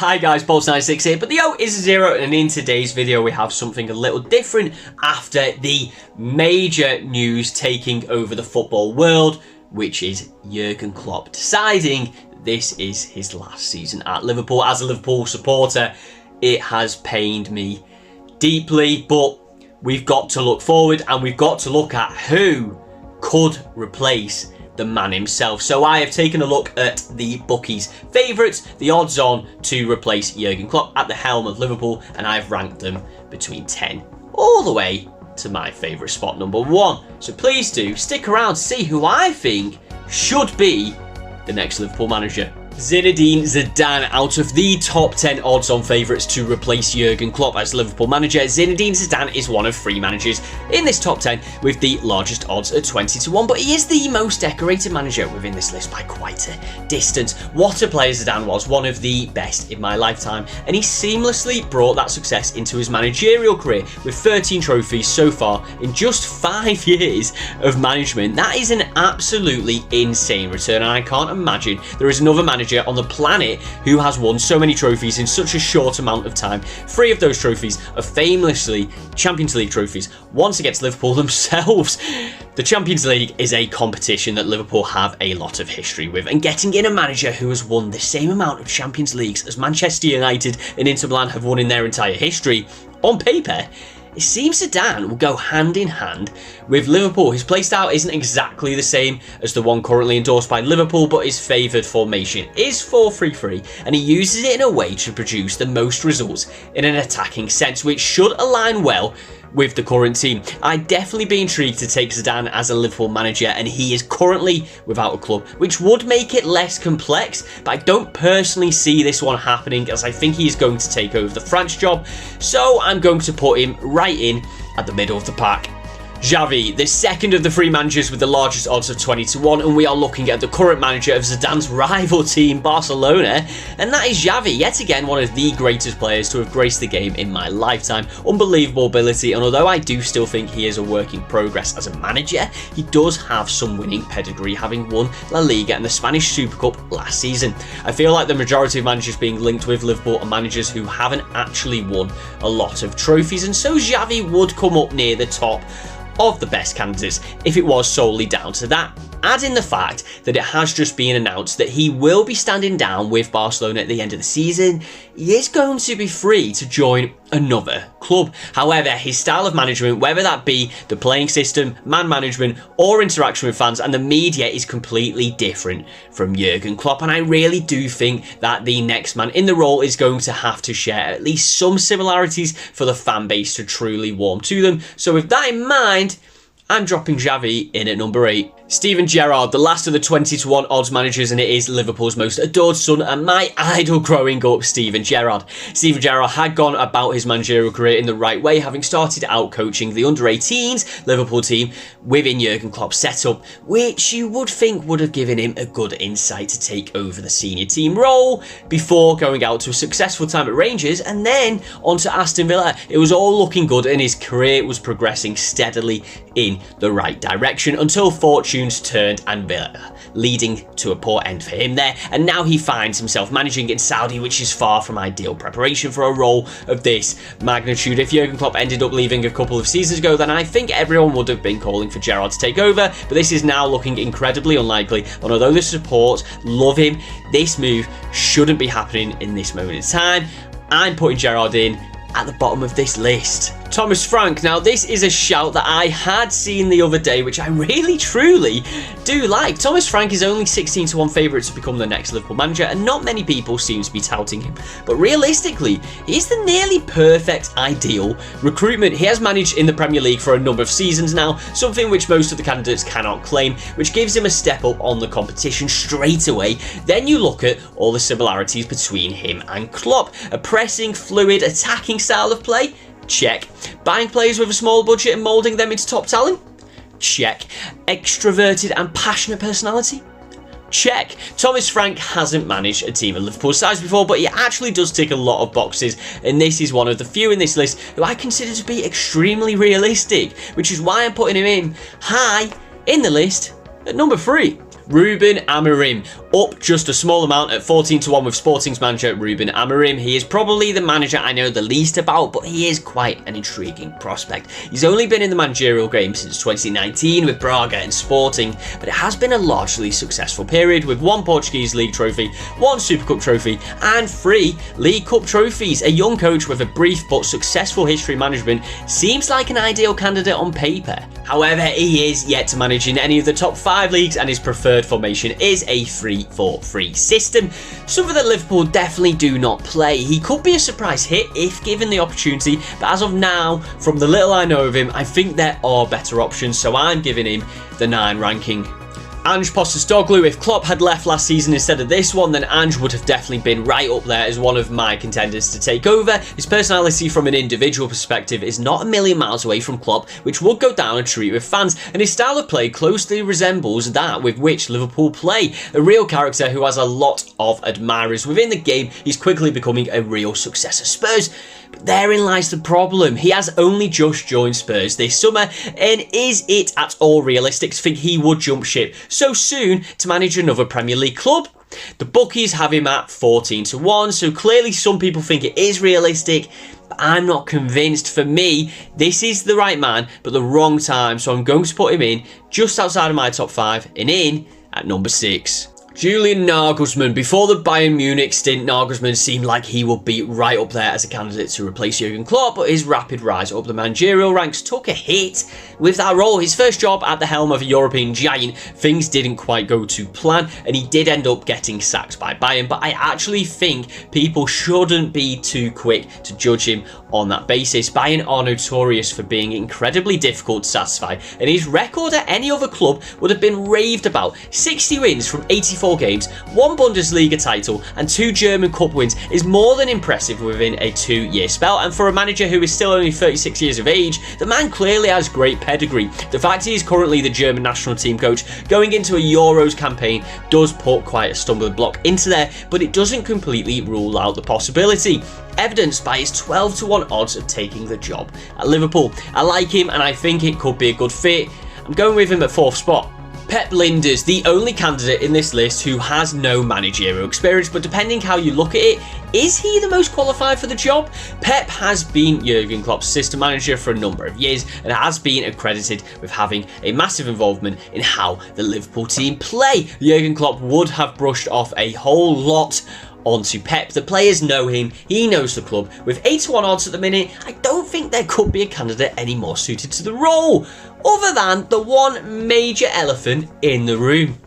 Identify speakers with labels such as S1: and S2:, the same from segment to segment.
S1: Hi guys, Bolts96 here, but the O is a 0, and in today's video we have something a little different after the major news taking over the football world, which is Jurgen Klopp deciding this is his last season at Liverpool. As a Liverpool supporter, it has pained me deeply, but we've got to look forward and we've got to look at who could replace the man himself. So I have taken a look at the bookies' favourites, the odds on to replace Jurgen Klopp at the helm of Liverpool, and I've ranked them between 10 all the way to my favourite spot, number 1. So please do stick around to see who I think should be the next Liverpool manager. Zinedine Zidane, out of the top 10 odds-on favourites to replace Jurgen Klopp as Liverpool manager, Zinedine Zidane is one of 3 managers in this top 10 with the largest odds at 20-1, but he is the most decorated manager within this list by quite a distance. What a player Zidane was, one of the best in my lifetime, and he seamlessly brought that success into his managerial career with 13 trophies so far in just 5 years of management. That is an absolutely insane return, and I can't imagine there is another manager on the planet who has won so many trophies in such a short amount of time. 3 of those trophies are famously Champions League trophies, once against Liverpool themselves. The Champions League is a competition that Liverpool have a lot of history with, and getting in a manager who has won the same amount of Champions Leagues as Manchester United and Inter Milan have won in their entire history, on paper, it seems Zidane will go hand in hand with Liverpool. His playstyle isn't exactly the same as the one currently endorsed by Liverpool, but his favoured formation is 4-3-3, and he uses it in a way to produce the most results in an attacking sense, which should align well with the current team. I'd definitely be intrigued to take Zidane as a Liverpool manager, and he is currently without a club, which would make it less complex, but I don't personally see this one happening, as I think he is going to take over the France job, so I'm going to put him right in at the middle of the pack. Xavi, the second of the 3 managers with the largest odds of 20-1, and we are looking at the current manager of Zidane's rival team, Barcelona, and that is Xavi, yet again one of the greatest players to have graced the game in my lifetime. Unbelievable ability, and although I do still think he is a work in progress as a manager, he does have some winning pedigree, having won La Liga and the Spanish Super Cup last season. I feel like the majority of managers being linked with Liverpool are managers who haven't actually won a lot of trophies, and so Xavi would come up near the top of the best candidates if it was solely down to that. Add in the fact that it has just been announced that he will be standing down with Barcelona at the end of the season. He is going to be free to join another club. However, his style of management, whether that be the playing system, man management, or interaction with fans and the media, is completely different from Jurgen Klopp, and I really do think that the next man in the role is going to have to share at least some similarities for the fan base to truly warm to them. So with that in mind, I'm dropping Xavi in at number 8. Steven Gerrard, the last of the 20-1 odds managers, and it is Liverpool's most adored son and my idol growing up, Steven Gerrard. Steven Gerrard had gone about his managerial career in the right way, having started out coaching the under-18s Liverpool team within Jurgen Klopp's setup, which you would think would have given him a good insight to take over the senior team role before going out to a successful time at Rangers and then onto Aston Villa. It was all looking good and his career was progressing steadily in the right direction until fortunes turned and Villa, leading to a poor end for him there, and now he finds himself managing in Saudi, which is far from ideal preparation for a role of this magnitude. If Jurgen Klopp ended up leaving a couple of seasons ago, then I think everyone would have been calling for Gerrard to take over, but this is now looking incredibly unlikely, and although the support love him, this move shouldn't be happening in this moment in time. I'm putting Gerrard in at the bottom of this list. Thomas Frank. Now, this is a shout that I had seen the other day, which I really, truly do like. Thomas Frank is only 16-1 favourite to become the next Liverpool manager, and not many people seem to be touting him. But realistically, he's the nearly perfect ideal recruitment. He has managed in the Premier League for a number of seasons now, something which most of the candidates cannot claim, which gives him a step up on the competition straight away. Then you look at all the similarities between him and Klopp. A pressing, fluid, attacking style of play? Check. Buying players with a small budget and moulding them into top talent? Check. Extroverted and passionate personality? Check. Thomas Frank hasn't managed a team of Liverpool size before, but he actually does tick a lot of boxes, and this is one of the few in this list who I consider to be extremely realistic, which is why I'm putting him in high in the list at number 3. Ruben Amorim, up just a small amount at 14-1 with Sporting's manager Ruben Amorim. He is probably the manager I know the least about, but he is quite an intriguing prospect. He's only been in the managerial game since 2019 with Braga and Sporting, but it has been a largely successful period with 1 Portuguese League trophy, 1 Super Cup trophy, and 3 League Cup trophies. A young coach with a brief but successful history in management seems like an ideal candidate on paper. However, he is yet to manage in any of the top 5 leagues, and his preferred formation is a 3-4-3 system, something that Liverpool definitely do not play. He could be a surprise hit if given the opportunity, but as of now, from the little I know of him, I think there are better options, so I'm giving him the 9 ranking. Ange Postecoglou, if Klopp had left last season instead of this one, then Ange would have definitely been right up there as one of my contenders to take over. His personality from an individual perspective is not a million miles away from Klopp, which would go down a treat with fans, and his style of play closely resembles that with which Liverpool play. A real character who has a lot of admirers within the game, he's quickly becoming a real success at Spurs. But therein lies the problem. He has only just joined Spurs this summer, and is it at all realistic to think he would jump ship so soon to manage another Premier League club? The bookies have him at 14-1, so clearly some people think it is realistic, but I'm not convinced. For me, this is the right man, but the wrong time, so I'm going to put him in just outside of my top 5 and in at number 6. Julian Nagelsmann. Before the Bayern Munich stint, Nagelsmann seemed like he would be right up there as a candidate to replace Jurgen Klopp, but his rapid rise up the managerial ranks took a hit with that role. His first job at the helm of a European giant, things didn't quite go to plan, and he did end up getting sacked by Bayern, but I actually think people shouldn't be too quick to judge him on that basis. Bayern are notorious for being incredibly difficult to satisfy, and his record at any other club would have been raved about. 60 wins from 84 games, 1 Bundesliga title, and 2 German Cup wins is more than impressive within a 2-year spell, and for a manager who is still only 36 years of age, the man clearly has great pedigree. The fact he is currently the German national team coach going into a Euros campaign does put quite a stumbling block into there, but it doesn't completely rule out the possibility, evidenced by his 12-1 odds of taking the job at Liverpool. I like him and I think it could be a good fit. I'm going with him at 4th spot. Pep Lijnders, the only candidate in this list who has no managerial experience, but depending how you look at it, is he the most qualified for the job? Pep has been Jurgen Klopp's assistant manager for a number of years and has been accredited with having a massive involvement in how the Liverpool team play. Jurgen Klopp would have brushed off a whole lot onto Pep. The players know him, he knows the club. With 8-1 odds at the minute, I don't think there could be a candidate any more suited to the role, other than the one major elephant in the room.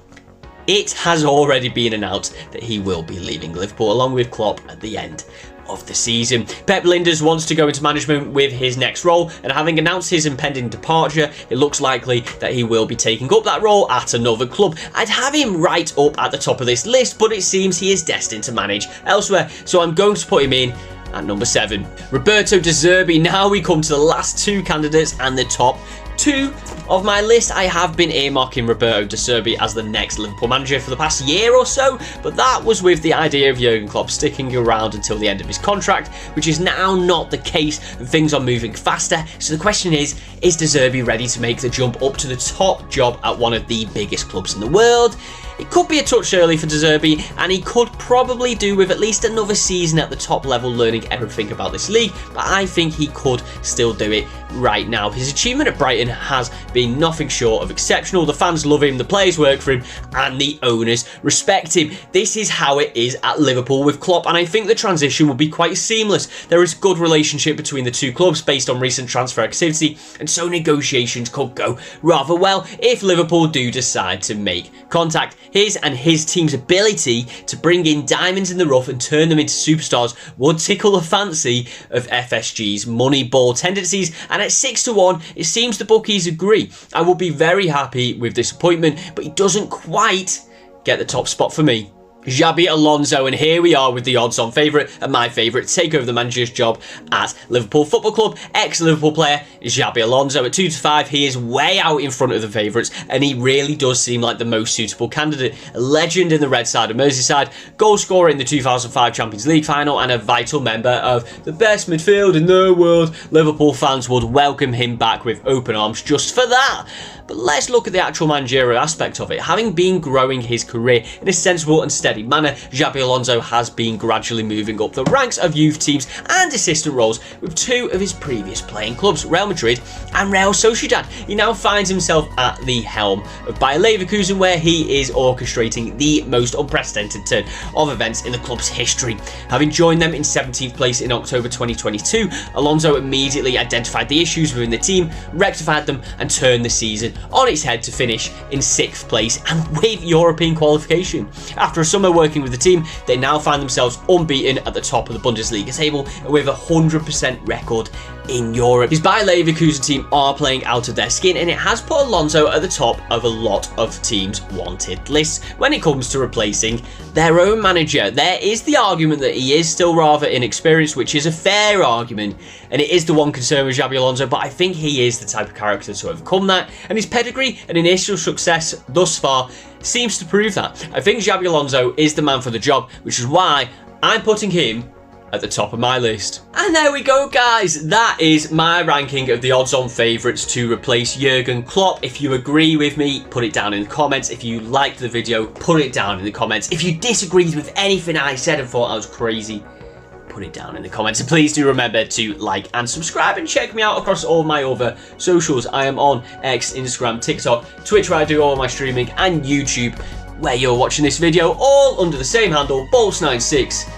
S1: It has already been announced that he will be leaving Liverpool along with Klopp at the end of the season. Pep Lijnders wants to go into management with his next role, and having announced his impending departure, it looks likely that he will be taking up that role at another club. I'd have him right up at the top of this list, but it seems he is destined to manage elsewhere, so I'm going to put him in at number 7. Roberto De Zerbi. Now we come to the last 2 candidates and the top 2 of my list. I have been earmarking Roberto De Zerbi as the next Liverpool manager for the past year or so, but that was with the idea of Jurgen Klopp sticking around until the end of his contract, which is now not the case and things are moving faster. So the question is De Zerbi ready to make the jump up to the top job at one of the biggest clubs in the world? It could be a touch early for De Zerbi, and he could probably do with at least another season at the top level learning everything about this league, but I think he could still do it right now. His achievement at Brighton has been nothing short of exceptional. The fans love him, the players work for him, and the owners respect him. This is how it is at Liverpool with Klopp, and I think the transition will be quite seamless. There is a good relationship between the two clubs based on recent transfer activity, and so negotiations could go rather well if Liverpool do decide to make contact. His and his team's ability to bring in diamonds in the rough and turn them into superstars would tickle the fancy of FSG's money ball tendencies, and at 6-1, it seems the bookies agree. I will be very happy with this appointment, but he doesn't quite get the top spot for me. Xabi Alonso, and here we are with the odds-on favourite and my favourite to take over the manager's job at Liverpool Football Club. Ex-Liverpool player Xabi Alonso at 2-5. He is way out in front of the favourites, and he really does seem like the most suitable candidate. A legend in the red side of Merseyside, goal scorer in the 2005 Champions League final, and a vital member of the best midfield in the world. Liverpool fans would welcome him back with open arms just for that. But let's look at the actual managerial aspect of it. Having been growing his career in a sensible and steady manner, Xabi Alonso has been gradually moving up the ranks of youth teams and assistant roles with two of his previous playing clubs, Real Madrid and Real Sociedad. He now finds himself at the helm of Bayer Leverkusen, where he is orchestrating the most unprecedented turn of events in the club's history. Having joined them in 17th place in October 2022, Alonso immediately identified the issues within the team, rectified them, and turned the season on its head to finish in 6th place and with European qualification. After a summer working with the team, they now find themselves unbeaten at the top of the Bundesliga table with a 100% record in Europe. His Bayer Leverkusen team are playing out of their skin, and it has put Alonso at the top of a lot of teams' wanted lists when it comes to replacing their own manager. There is the argument that he is still rather inexperienced, which is a fair argument, and it is the one concern with Xabi Alonso, but I think he is the type of character to overcome that, and his pedigree and initial success thus far seems to prove that. I think Xabi Alonso is the man for the job, which is why I'm putting him at the top of my list. And there we go, guys. That is my ranking of the odds-on favourites to replace Jurgen Klopp. If you agree with me, put it down in the comments. If you liked the video, put it down in the comments. If you disagreed with anything I said and thought I was crazy, put it down in the comments. And please do remember to like and subscribe, and check me out across all my other socials. I am on X, Instagram, TikTok, Twitch, where I do all my streaming, and YouTube, where you're watching this video, all under the same handle, Bolts96.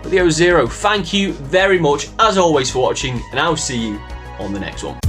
S1: Video 0. Thank you very much, as always, for watching, and I'll see you on the next one.